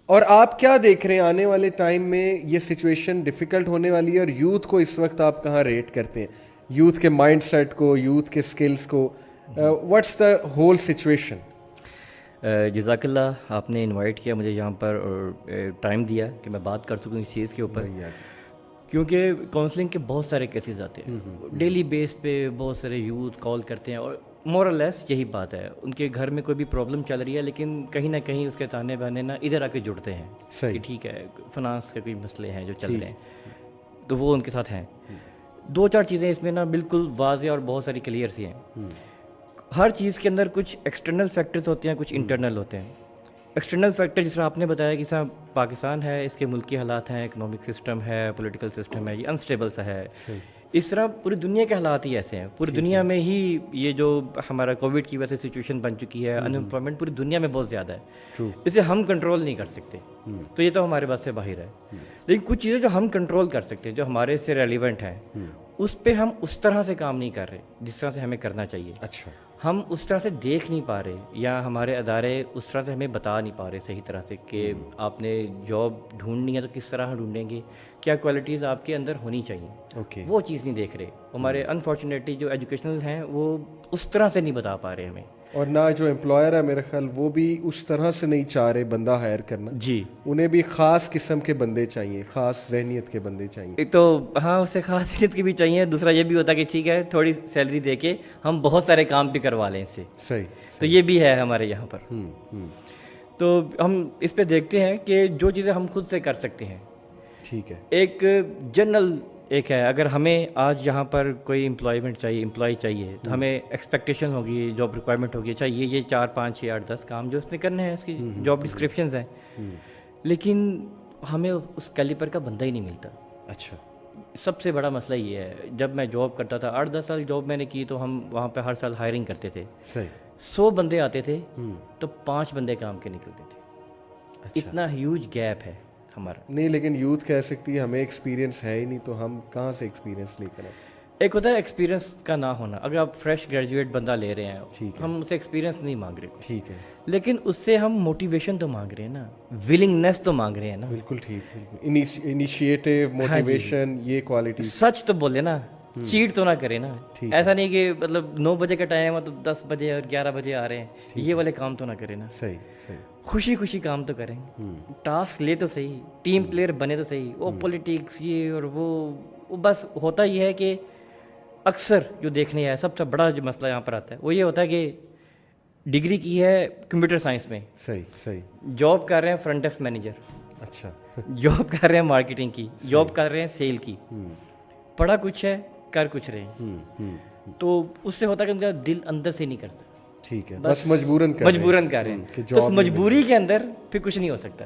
اور آپ کیا دیکھ رہے ہیں آنے والے ٹائم میں یہ سچویشن ڈیفیکلٹ ہونے والی ہے، اور یوتھ کو اس وقت آپ کہاں ریٹ کرتے ہیں، یوتھ کے مائنڈ سیٹ کو، یوتھ کے سکلز کو، واٹس دا ہول سچویشن؟ جزاک اللہ، آپ نے انوائٹ کیا مجھے یہاں پر اور ٹائم دیا کہ میں بات کر سکوں اس چیز کے اوپر، کیونکہ کاؤنسلنگ کے بہت سارے کیسز آتے ہیں ڈیلی بیس پہ، بہت سارے یوتھ کال کرتے ہیں، اور مور اور لیس یہی بات ہے، ان کے گھر میں کوئی بھی پرابلم چل رہی ہے لیکن کہیں نہ کہیں اس کے تانے بانے نا ادھر آ کے جڑتے ہیں کہ ٹھیک ہے فنانس کے کوئی مسئلے ہیں جو چل رہے ہیں تو وہ ان کے ساتھ ہیں. دو چار چیزیں اس میں نا بالکل واضح اور بہت ساری کلیئر سی ہیں. ہر چیز کے اندر کچھ ایکسٹرنل فیکٹرز ہوتے ہیں، کچھ انٹرنل ہوتے ہیں. ایکسٹرنل فیکٹر جس طرح آپ نے بتایا کہ جس طرح پاکستان ہے، اس کے ملکی حالات ہیں، اکنامک سسٹم ہے، پولیٹیکل سسٹم ہے، یہ انسٹیبل سا ہے. اس طرح پوری دنیا کے حالات ہی ایسے ہیں، پوری دنیا میں ہی یہ جو ہمارا کووڈ کی وجہ سے سچویشن بن چکی ہے، ان امپلائمنٹ پوری دنیا میں بہت زیادہ ہے، اسے ہم کنٹرول نہیں کر سکتے، تو یہ تو ہمارے بس سے باہر ہے. لیکن کچھ چیزیں جو ہم کنٹرول کر سکتے ہیں، جو ہمارے سے ریلیونٹ ہیں، اس پہ ہم اس طرح سے کام نہیں کر رہے جس طرح سے ہمیں کرنا چاہیے. اچھا، ہم اس طرح سے دیکھ نہیں پا رہے، یا ہمارے ادارے اس طرح سے ہمیں بتا نہیں پا رہے صحیح طرح سے کہ آپ نے جاب ڈھونڈنی ہے تو کس طرح ڈھونڈیں گے، کیا کوالٹیز آپ کے اندر ہونی چاہیے، وہ چیز نہیں دیکھ رہے. ہمارے انفارچونیٹلی جو ایجوکیشنل ہیں وہ اس طرح سے نہیں بتا پا رہے ہمیں. اور نہ جو امپلائر ہے میرا خیال وہ بھی اس طرح سے نہیں چاہ رہے بندہ ہائر کرنا. جی، انہیں بھی خاص قسم کے بندے چاہیے، خاص ذہنیت کے بندے چاہیے. ایک تو ہاں اس سے خاص صحت کی بھی چاہیے، دوسرا یہ بھی ہوتا ہے کہ ٹھیک ہے تھوڑی سیلری دے کے ہم بہت سارے کام بھی کروا لیں اس سے. صحیح. تو یہ بھی ہے ہمارے یہاں پر. تو ہم اس پہ دیکھتے ہیں کہ جو چیزیں ہم خود سے کر سکتے ہیں. ٹھیک ہے. ایک جنرل ایک ہے، اگر ہمیں آج یہاں پر کوئی امپلائمنٹ چاہیے، امپلائی چاہیے، تو ہمیں ایکسپیکٹیشن ہوگی، جاب ریکوائرمنٹ ہوگی، اچھا یہ 4 5 6 8 10 کام جو اس نے کرنے ہیں، اس کی جاب ڈسکرپشنز ہیں، لیکن ہمیں اس کیلیبر کا بندہ ہی نہیں ملتا. اچھا. سب سے بڑا مسئلہ یہ ہے. جب میں جاب کرتا تھا 8 10 سال جاب میں نے کی، تو ہم وہاں پہ ہر سال ہائرنگ کرتے تھے. صحیح. 100 بندے آتے تھے تو 5 بندے کام کے نکلتے تھے. اتنا ہیوج گیپ ہے ہمارا. نہیں لیکن یوتھ کہہ سکتی ہے ہمیں ایکسپیرینس ہے ہی نہیں، تو ہم کہاں سے ایکسپیرینس لے کر آئیں؟ ایک ہوتا ہے ایکسپیرینس کا نہ ہونا. اگر آپ فریش گریجویٹ بندہ لے رہے ہیں، ہم اسے ایکسپیرینس نہیں مانگ رہے، ٹھیک ہے، لیکن اس سے ہم موٹیویشن تو مانگ رہے ہیں نا، ولنگنیس تو مانگ رہے ہیں نا. بالکل ٹھیک. انیشیٹو، موٹیویشن، یہ کوالٹی. سچ تو بولے نا، چیٹ تو نہ کرے نا. ایسا نہیں کہ مطلب 9 بجے کا ٹائم ہے تو 10 بجے اور 11 بجے آ رہے ہیں، یہ والے کام تو نہ کرے نا. صحیح صحیح. خوشی خوشی کام تو کریں، ٹاسک لے تو صحیح، ٹیم پلیئر بنے تو صحیح. وہ پولیٹکس یہ اور وہ بس ہوتا یہ ہے کہ اکثر جو دیکھنے ہے، سب سے بڑا جو مسئلہ یہاں پر آتا ہے وہ یہ ہوتا ہے کہ ڈگری کی ہے کمپیوٹر سائنس میں، صحیح صحیح، جاب کر رہے ہیں فرنٹ ڈیسک مینیجر، اچھا، جاب کر رہے ہیں مارکیٹنگ کی، جاب کر رہے ہیں سیل کی، پڑھا کچھ ہے کر کچھ رہے ہیں. تو اس سے ہوتا ہے کہ ان کا دل اندر سے نہیں کرتا. ٹھیک ہے، بس مجبوراً کر رہے ہیں. تو اس مجبوری کے اندر پھر کچھ نہیں ہو سکتا.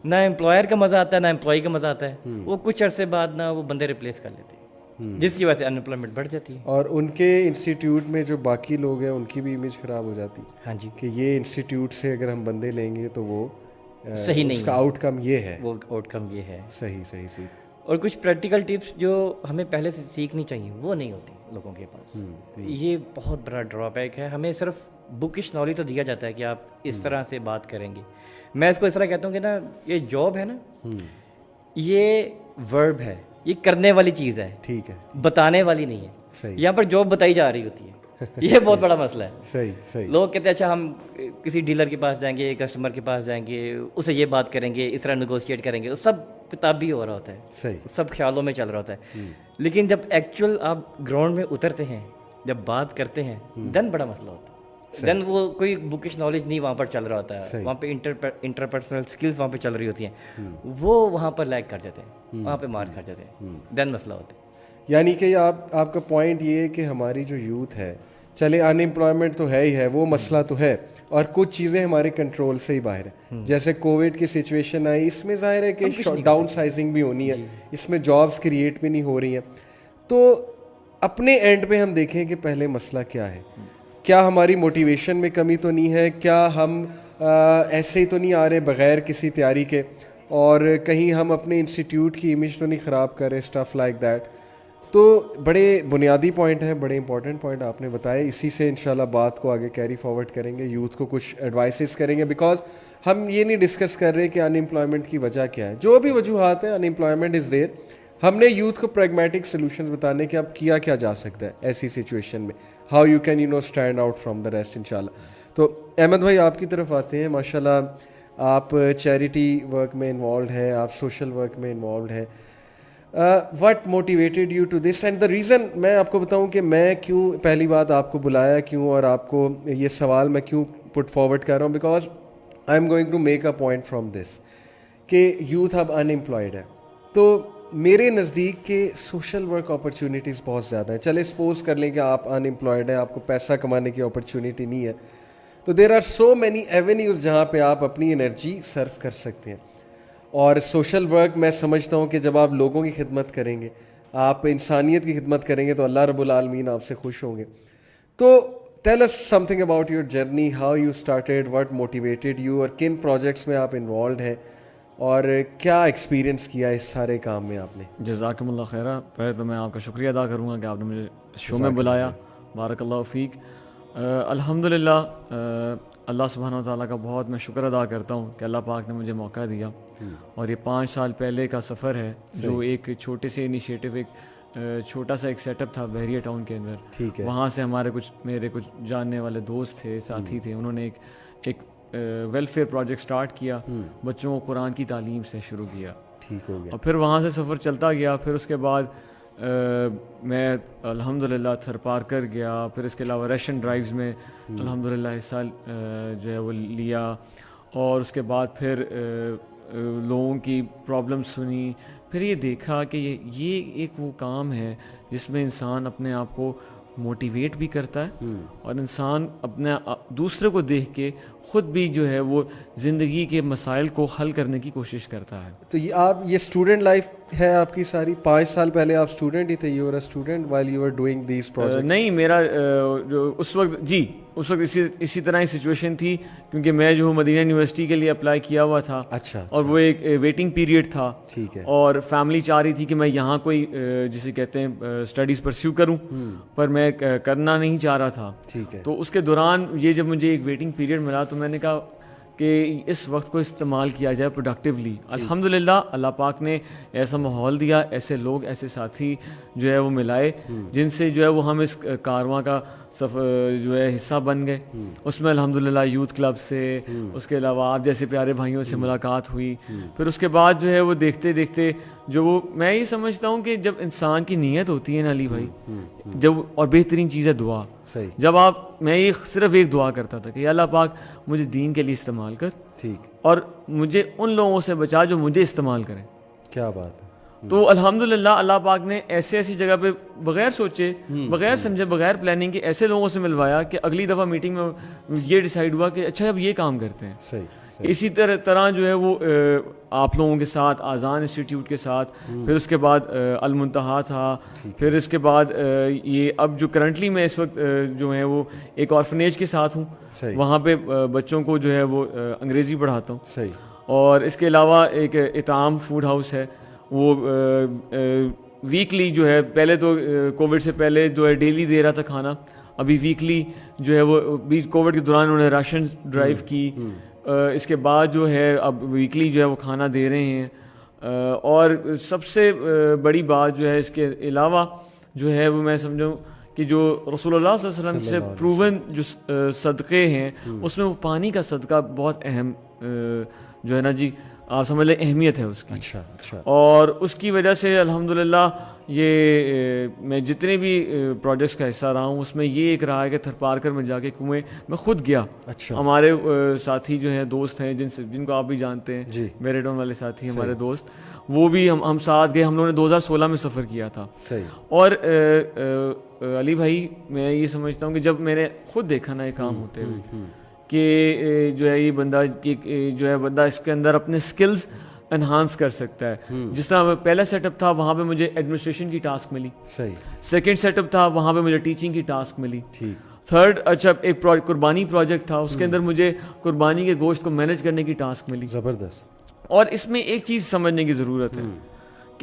نہ امپلائر کا مزہ آتا ہے، نہ امپلائی کا مزہ آتا ہے. وہ کچھ عرصے بعد نہ وہ بندے ریپلیس کر لیتے ہیں، جس کی وجہ سے ان امپلائمنٹ بڑھ جاتی ہے. اور ان کے انسٹیٹیوٹ میں جو باقی لوگ ہیں ان کی بھی امیج خراب ہو جاتی. ہاں جی، کہ یہ انسٹیٹیوٹ سے اگر ہم بندے لیں گے تو وہ صحیح نہیں، اس کا آؤٹ کم یہ ہے، وہ آؤٹ کم یہ ہے. صحیح صحیح صحیح. اور کچھ پریکٹیکل ٹپس جو ہمیں پہلے سے سیکھنی چاہیے وہ نہیں ہوتی لوگوں کے پاس. یہ بہت بڑا ڈرا بیک ہے. ہمیں صرف بکش نالج تو دیا جاتا ہے کہ آپ اس طرح سے بات کریں گے. میں اس کو اس طرح کہتا ہوں کہ نا یہ جاب ہے نا، یہ ورب ہے، یہ کرنے والی چیز ہے، ٹھیک ہے، بتانے والی نہیں ہے. صحیح. یہاں پر جاب بتائی جا رہی ہوتی ہے، یہ بہت بڑا مسئلہ ہے. صحیح صحیح. لوگ کہتے ہیں اچھا ہم کسی ڈیلر کے پاس جائیں گے، کسٹمر کے پاس جائیں گے، اسے یہ بات کریں گے، اس طرح نیگوشیٹ کریں گے. سب کتابی ہو رہا ہوتا ہے، صحیح، سب خیالوں میں چل رہا ہوتا ہے. لیکن جب ایکچوئل آپ گراؤنڈ میں اترتے ہیں، جب بات کرتے ہیں، دین بڑا مسئلہ ہوتا ہے. دین وہ کوئی بکش نالج نہیں وہاں پر چل رہا ہوتا ہے، وہاں پہ انٹرپرسنل اسکلس وہاں پہ چل رہی ہوتی ہیں، وہ وہاں پر لیگ کر جاتے ہیں، وہاں پہ مار کھا جاتے ہیں. دین مسئلہ ہوتا ہے. یعنی کہ آپ کا پوائنٹ یہ ہے کہ ہماری جو یوتھ ہے، چلے ان امپلائمنٹ تو ہے ہی ہے، وہ مسئلہ تو ہے، اور کچھ چیزیں ہمارے کنٹرول سے ہی باہر ہیں. جیسے کووڈ کی سچویشن آئی، اس میں ظاہر ہے کہ ڈاؤن سائزنگ بھی ہونی ہے، اس میں جابس کریٹ بھی نہیں ہو رہی ہیں. تو اپنے اینڈ پہ ہم دیکھیں کہ پہلے مسئلہ کیا ہے. کیا ہماری موٹیویشن میں کمی تو نہیں ہے؟ کیا ہم ایسے ہی تو نہیں آ رہے بغیر کسی تیاری کے؟ اور کہیں ہم اپنے انسٹیٹیوٹ کی امیج تو نہیں خراب کر رہے؟ Stuff like that. تو بڑے بنیادی پوائنٹ ہیں, بڑے امپورٹنٹ پوائنٹ آپ نے بتائے. اسی سے انشاءاللہ بات کو آگے کیری فارورڈ کریں گے, یوتھ کو کچھ ایڈوائسز کریں گے, بیکاز ہم یہ نہیں ڈسکس کر رہے کہ ان امپلائمنٹ کی وجہ کیا ہے. جو بھی وجوہات ہیں, ان امپلائمنٹ از دیر. ہم نے یوتھ کو پریگمیٹک سولوشنز بتانے کہ اب کیا کیا جا سکتا ہے ایسی سچویشن میں, how you can stand out from the rest انشاءاللہ. تو احمد بھائی آپ کی طرف آتے ہیں. ماشاءاللہ آپ چیریٹی ورک میں انوالوڈ ہیں, آپ سوشل ورک میں انوالوڈ ہیں. What motivated you to this and the reason, میں آپ کو بتاؤں کہ میں کیوں پہلی بات آپ کو بلایا کیوں, اور آپ کو یہ سوال میں کیوں پٹ فارورڈ کر رہا ہوں, because I am going to make a point from this کہ یوتھ اب ان امپلائڈ ہے. تو میرے نزدیک کہ سوشل ورک اپرچونیٹیز بہت زیادہ ہیں. چلے سپوز کر لیں کہ آپ ان امپلائڈ ہیں, آپ کو پیسہ کمانے کی اپرچونیٹی نہیں ہے, تو there are so many avenues جہاں پہ آپ اپنی انرجی سرو کر سکتے ہیں. اور سوشل ورک میں سمجھتا ہوں کہ جب آپ لوگوں کی خدمت کریں گے, آپ انسانیت کی خدمت کریں گے, تو اللہ رب العالمین آپ سے خوش ہوں گے. تو tell us something about your journey, how you started, what motivated you, اور کن پروجیکٹس میں آپ انوالوڈ ہیں, اور کیا ایکسپیرینس کیا اس سارے کام میں آپ نے. جزاکم اللہ خیرہ. پہلے تو میں آپ کا شکریہ ادا کروں گا کہ آپ نے مجھے شو میں بلایا. بارک اللہ فیک. الحمدللہ اللہ سبحانہ و تعالیٰ کا بہت میں شکر ادا کرتا ہوں کہ اللہ پاک نے مجھے موقع دیا, اور یہ 5 سال پہلے کا سفر ہے جو ایک چھوٹے سے انیشیٹو, ایک چھوٹا سا ایک سیٹ اپ تھا بحریہ ٹاؤن کے اندر. ٹھیک ہے. وہاں سے میرے کچھ جاننے والے دوست تھے, ساتھی تھے, انہوں نے ایک ویلفیئر پروجیکٹ سٹارٹ کیا, بچوں کو قرآن کی تعلیم سے شروع کیا. ٹھیک ہو گیا. اور پھر وہاں سے سفر چلتا گیا. پھر اس کے بعد میں الحمدللہ تھر پارکر گیا, پھر اس کے علاوہ ریشن ڈرائیوز میں الحمدللہ حصہ جو ہے وہ لیا, اور اس کے بعد پھر لوگوں کی پرابلم سنی. پھر یہ دیکھا کہ یہ ایک وہ کام ہے جس میں انسان اپنے آپ کو موٹیویٹ بھی کرتا ہے, اور انسان اپنے دوسرے کو دیکھ کے خود بھی جو ہے وہ زندگی کے مسائل کو حل کرنے کی کوشش کرتا ہے. تو یہ اسٹوڈنٹ لائف ہے آپ کی ساری. 5 سال پہلے آپ اسٹوڈنٹ ہی تھے, you are a student while you are doing these project. نہیں, میرا اس وقت اسی طرح ہی سچویشن تھی, کیونکہ میں جو ہوں مدینہ یونیورسٹی کے لیے اپلائی کیا ہوا تھا. اچھا. اور وہ ایک ویٹنگ پیریڈ تھا. ٹھیک ہے. اور فیملی چاہ رہی تھی کہ میں یہاں کوئی جسے کہتے ہیں اسٹڈیز پرسیو کروں, پر میں کرنا نہیں چاہ رہا تھا. ٹھیک ہے. تو اس کے دوران یہ جب مجھے ایک ویٹنگ پیریڈ ملا, تو میں نے کہا کہ اس وقت کو استعمال کیا جائے پروڈکٹیولی. الحمدللہ اللہ پاک نے ایسا ماحول دیا, ایسے لوگ, ایسے ساتھی جو ہے وہ ملائے, جن سے جو ہے وہ ہم اس کارواں کا جو ہے حصہ بن گئے. اس میں الحمدللہ یوتھ کلب سے, اس کے علاوہ آپ جیسے پیارے بھائیوں سے ملاقات ہوئی. پھر اس کے بعد جو ہے وہ دیکھتے دیکھتے جو وہ, میں یہ سمجھتا ہوں کہ جب انسان کی نیت ہوتی ہے نا علی بھائی, جب, اور بہترین چیز ہے دعا. جب میں یہ صرف ایک دعا کرتا تھا کہ اللہ پاک مجھے دین کے لیے استعمال کر, ٹھیک, اور مجھے ان لوگوں سے بچا جو مجھے استعمال کریں. کیا بات ہے. تو الحمدللہ اللہ پاک نے ایسی جگہ پہ بغیر سوچے, بغیر سمجھے, بغیر پلاننگ کے ایسے لوگوں سے ملوایا کہ اگلی دفعہ میٹنگ میں یہ ڈیسائیڈ ہوا کہ اچھا اب یہ کام کرتے ہیں. صحیح. اسی طرح جو ہے وہ آپ لوگوں کے ساتھ, آذان انسٹیٹیوٹ کے ساتھ, پھر اس کے بعد المنتہا تھا, پھر اس کے بعد یہ اب جو کرنٹلی میں اس وقت جو ہے وہ ایک آرفنیج کے ساتھ ہوں, وہاں پہ بچوں کو جو ہے وہ انگریزی پڑھاتا ہوں. صحیح. اور اس کے علاوہ ایک اطعام فوڈ ہاؤس ہے, وہ ویکلی جو ہے, پہلے تو کووڈ سے پہلے جو ہے ڈیلی دے رہا تھا کھانا, ابھی ویکلی جو ہے وہ بیچ کووڈ کے دوران انہوں نے راشن ڈرائیو کی. اس کے بعد جو ہے اب ویکلی جو ہے وہ کھانا دے رہے ہیں. اور سب سے بڑی بات جو ہے اس کے علاوہ جو ہے وہ میں سمجھوں کہ جو رسول اللہ صلی اللہ علیہ وسلم سے پروون جو صدقے ہیں, اس میں وہ پانی کا صدقہ بہت اہم جو ہے نا جی, آپ سمجھ لیں اہمیت ہے اس کی. اچھا. اور اس کی وجہ سے الحمدللہ یہ میں جتنے بھی پروجیکٹس کا حصہ رہا ہوں, اس میں یہ ایک رہا ہے کہ تھر پارکر میں جا کے کنویں میں خود گیا. اچھا. ہمارے ساتھی جو ہیں, دوست ہیں, جن کو آپ بھی جانتے ہیں, جی, میریڈون والے ساتھی ہمارے دوست, وہ بھی ہم ساتھ گئے. ہم لوگوں نے 2016 میں سفر کیا تھا. صحیح. اور علی بھائی میں یہ سمجھتا ہوں کہ جب میں نے خود دیکھا نا یہ کام ہوتے ہوئے کہ جو ہے یہ بندہ اس کے اندر اپنے سکلز انہانس کر سکتا ہے. جس طرح پہلا سیٹ اپ تھا, وہاں پہ مجھے ایڈمنسٹریشن کی ٹاسک ملی. صحیح. سیکنڈ سیٹ اپ تھا, وہاں پہ مجھے ٹیچنگ کی ٹاسک ملی. ٹھیک. تھرڈ ایک قربانی پروجیکٹ تھا, اس کے اندر مجھے قربانی کے گوشت کو مینیج کرنے کی ٹاسک ملی. زبردست. اور اس میں ایک چیز سمجھنے کی ضرورت ہے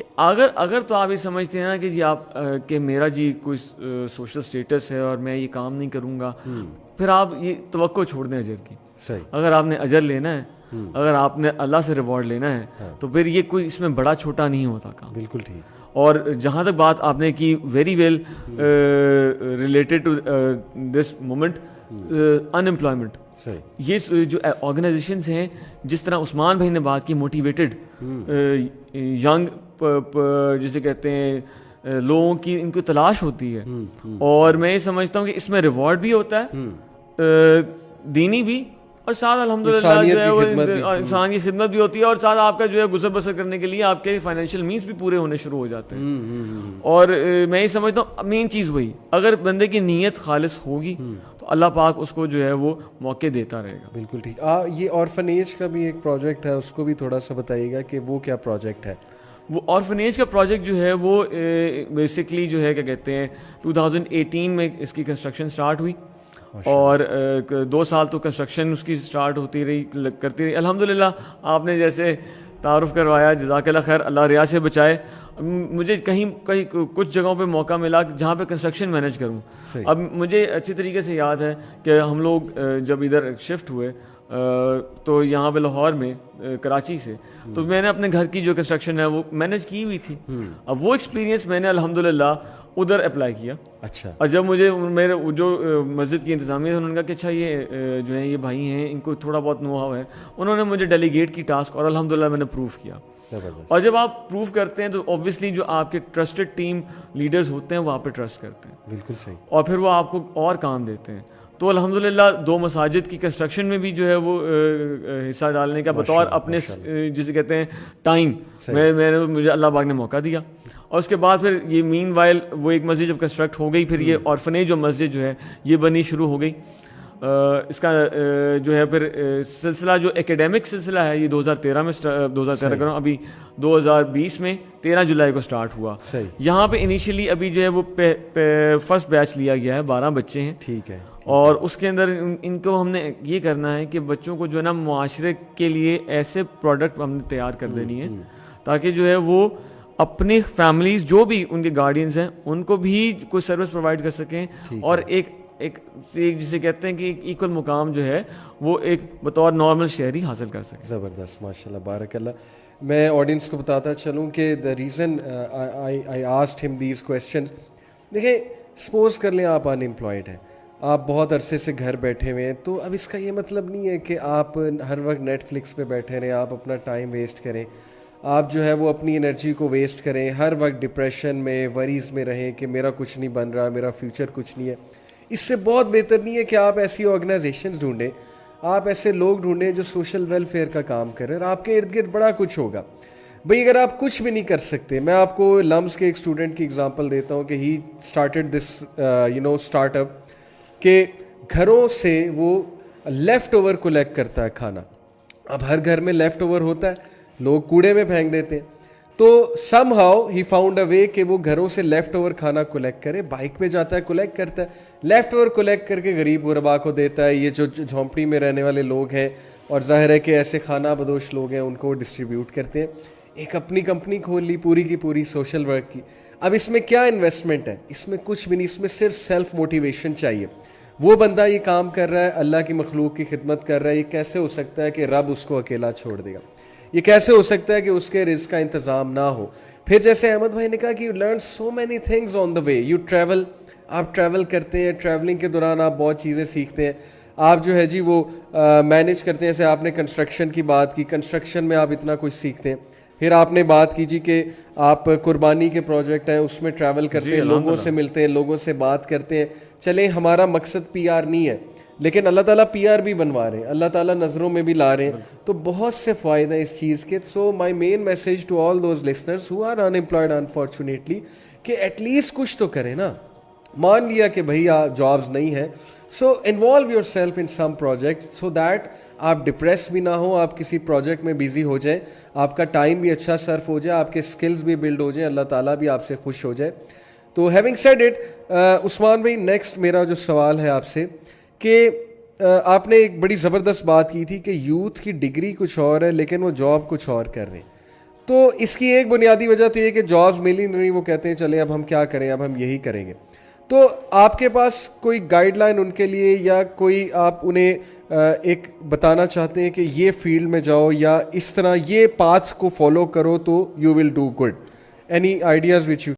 کہ اگر تو آپ یہ سمجھتے ہیں نا کہ جی آپ کہ میرا جی کوئی سوشل سٹیٹس ہے اور میں یہ کام نہیں کروں گا, پھر آپ یہ توقع چھوڑ دیں اجر کی. صحیح. اگر آپ نے اجر لینا ہے, اگر آپ نے اللہ سے ریوارڈ لینا ہے, تو پھر یہ کوئی اس میں بڑا چھوٹا نہیں ہوتا کام. بالکل ٹھیک. اور جہاں تک بات آپ نے کی very well related to this moment, in employment, یہ جو آرگنائزیشنز ہیں, جس طرح عثمان بھائی نے بات کی, موٹیویٹڈ ینگ جسے کہتے ہیں لوگوں کی ان کو تلاش ہوتی ہے, اور میں یہ سمجھتا ہوں کہ اس میں ریوارڈ بھی ہوتا ہے دینی بھی, اور ساتھ الحمدللہ جو ہے وہ انسان کی خدمت بھی ہوتی ہے, اور ساتھ آپ کا جو ہے گزر بسر کرنے کے لیے آپ کے فائنینشیل مینس بھی پورے ہونے شروع ہو جاتے ہیں. اور میں یہ سمجھتا ہوں مین چیز وہی, اگر بندے کی نیت خالص ہوگی تو اللہ پاک اس کو جو ہے وہ موقع دیتا رہے گا. بالکل ٹھیک. یہ آرفنیج کا بھی ایک پروجیکٹ ہے, اس کو بھی تھوڑا سا بتائیے گا کہ وہ کیا پروجیکٹ ہے. وہ آرفنیج کا پروجیکٹ جو ہے وہ بیسکلی جو ہے کیا کہتے ہیں 2018 میں اس کی کنسٹرکشن سٹارٹ ہوئی, اور 2 سال تو کنسٹرکشن اس کی سٹارٹ ہوتی رہی, کرتی رہی. الحمدللہ آپ نے جیسے تعارف کروایا, جزاک اللہ خیر, اللہ ریا سے بچائے. مجھے کہیں کچھ جگہوں پہ موقع ملا جہاں پہ کنسٹرکشن مینیج کروں. اب مجھے اچھی طریقے سے یاد ہے کہ ہم لوگ جب ادھر شفٹ ہوئے تو یہاں پہ لاہور میں کراچی سے, تو میں نے اپنے گھر کی جو کنسٹرکشن ہے وہ مینیج کی ہوئی تھی. اب وہ ایکسپیرینس میں نے الحمدللہ ادھر اپلائی کیا. اچھا. اور جب مجھے میرے جو مسجد کی انتظامیہ انہوں نے کہا کہ اچھا یہ جو ہیں یہ بھائی ہیں, ان کو تھوڑا بہت نو ہاؤ ہے, انہوں نے مجھے ڈیلیگیٹ کی ٹاسک, اور الحمدللہ میں نے پروف کیا. اور جب آپ پروف کرتے ہیں تو اوبویسلی جو آپ کے ٹرسٹڈ ٹیم لیڈرز ہوتے ہیں وہ آپ پہ ٹرسٹ کرتے ہیں. بالکل صحیح. اور پھر وہ آپ کو اور کام دیتے ہیں. تو الحمدللہ 2 مساجد کی کنسٹرکشن میں بھی جو ہے وہ حصہ ڈالنے کا بطور اپنے جسے کہتے ہیں ٹائم مجھے اللہ پاک نے موقع دیا. اور اس کے بعد پھر یہ مین وائل وہ ایک مسجد جب کنسٹرکٹ ہو گئی, پھر یہ آرفنیج جو مسجد جو ہے یہ بنی شروع ہو گئی. اس کا جو ہے پھر سلسلہ جو ایکیڈیمک سلسلہ ہے یہ 2013 میں 2013 کروں ابھی 2020 میں 13 جولائی کو سٹارٹ ہوا. یہاں پہ انیشیلی ابھی جو ہے وہ فرسٹ بیچ لیا گیا ہے, 12 بچے ہیں. ٹھیک ہے. اور اس کے اندر ان کو ہم نے یہ کرنا ہے کہ بچوں کو جو ہے نا معاشرے کے لیے ایسے پروڈکٹ ہم نے تیار کر دینی ہے تاکہ جو ہے وہ اپنی فیملیز جو بھی ان کے گارڈینز ہیں ان کو بھی کوئی سروس پرووائڈ کر سکیں, اور ایک جسے کہتے ہیں کہ ایک ایکول مقام جو ہے وہ ایک بطور نارمل شہری حاصل کر سکے. زبردست, ماشاء اللہ, بارک اللہ. میں آڈینس کو بتاتا چلوں کہ دا ریزن آئی آسکڈ ہم دیز کویسچنز, دیکھیں سپوز کر لیں آپ ان امپلائڈ ہیں, آپ بہت عرصے سے گھر بیٹھے ہوئے ہیں, تو اب اس کا یہ مطلب نہیں ہے کہ آپ ہر وقت نیٹ فلکس پہ بیٹھے رہیں, آپ اپنا ٹائم ویسٹ کریں, آپ جو ہے وہ اپنی انرجی کو ویسٹ کریں, ہر وقت ڈپریشن میں وریز میں رہیں کہ میرا کچھ نہیں بن رہا, میرا فیوچر کچھ نہیں ہے. اس سے بہت بہتر نہیں ہے کہ آپ ایسی آرگنائزیشنز ڈھونڈیں, آپ ایسے لوگ ڈھونڈیں جو سوشل ویلفیئر کا کام کریں, اور آپ کے ارد گرد بڑا کچھ ہوگا. بھئی اگر آپ کچھ بھی نہیں کر سکتے, میں آپ کو لمس کے ایک اسٹوڈنٹ کی اگزامپل دیتا ہوں کہ he started this start up, کہ گھروں سے وہ لیفٹ اوور کلیکٹ کرتا ہے کھانا. اب ہر گھر میں لیفٹ اوور ہوتا ہے, لوگ کوڑے میں پھینک دیتے ہیں, تو some how he found a وے کہ وہ گھروں سے لیفٹ اوور کھانا کلیکٹ کرے, بائک پہ جاتا ہے کلیکٹ کرتا ہے, لیفٹ اوور کلیکٹ کر کے غریب غربا کو دیتا ہے, یہ جو جھونپڑی میں رہنے والے لوگ ہیں, اور ظاہر ہے کہ ایسے کھانا بدوش لوگ ہیں ان کو ڈسٹریبیوٹ کرتے ہیں. ایک اپنی کمپنی کھول لی پوری کی پوری سوشل ورک کی. اب اس میں کیا انویسٹمنٹ ہے, اس میں کچھ بھی نہیں, اس میں صرف سیلف موٹیویشن چاہیے. وہ بندہ یہ کام کر رہا ہے, اللہ کی مخلوق کی خدمت کر رہا ہے, یہ کیسے ہو سکتا ہے کہ رب اس کو اکیلا چھوڑ دے گا؟ یہ کیسے ہو سکتا ہے کہ اس کے رزق کا انتظام نہ ہو؟ پھر جیسے احمد بھائی نے کہا کہ you learn so many things on the way, you travel, آپ ٹریول کرتے ہیں, ٹریولنگ کے دوران آپ بہت چیزیں سیکھتے ہیں. آپ جو ہے جی وہ مینیج کرتے ہیں, جیسے آپ نے کنسٹرکشن کی بات کی, کنسٹرکشن میں آپ اتنا کچھ سیکھتے ہیں. پھر آپ نے بات کی جی کہ آپ قربانی کے پروجیکٹ ہیں اس میں ٹریول کرتے ہیں, لوگوں سے ملتے ہیں, لوگوں سے بات کرتے ہیں. چلیں ہمارا مقصد پی آر نہیں ہے, لیکن اللہ تعالیٰ پی آر بھی بنوا رہے ہیں, اللہ تعالیٰ نظروں میں بھی لا رہے ہیں, تو بہت سے فائدہ ہیں اس چیز کے. So my main message to all those listeners who are unemployed unfortunately کہ ایٹ لیسٹ کچھ تو کریں نا. مان لیا کہ بھیا جابز نہیں ہیں, so involve yourself in some project so that آپ ڈپریس بھی نہ ہوں, آپ کسی پروجیکٹ میں بیزی ہو جائیں, آپ کا ٹائم بھی اچھا صرف ہو جائے, آپ کے اسکلز بھی بلڈ ہو جائیں, اللہ تعالیٰ بھی آپ سے خوش ہو جائے. تو ہیونگ سیڈ اٹ, عثمان بھائی نیکسٹ میرا جو سوال ہے آپ سے, کہ آپ نے ایک بڑی زبردست بات کی تھی کہ یوتھ کی ڈگری کچھ اور ہے لیکن وہ جاب کچھ اور کر رہے ہیں. تو اس کی ایک بنیادی وجہ تو یہ کہ جابس مل ہی نہیں, وہ کہتے ہیں چلیں اب ہم کیا کریں, اب ہم یہی کریں گے. تو آپ کے پاس کوئی گائیڈ لائن ان کے لیے, یا کوئی آپ انہیں ایک بتانا چاہتے ہیں کہ یہ فیلڈ میں جاؤ یا اس طرح یہ پاتھ کو فالو کرو تو you will do good, any ideas which you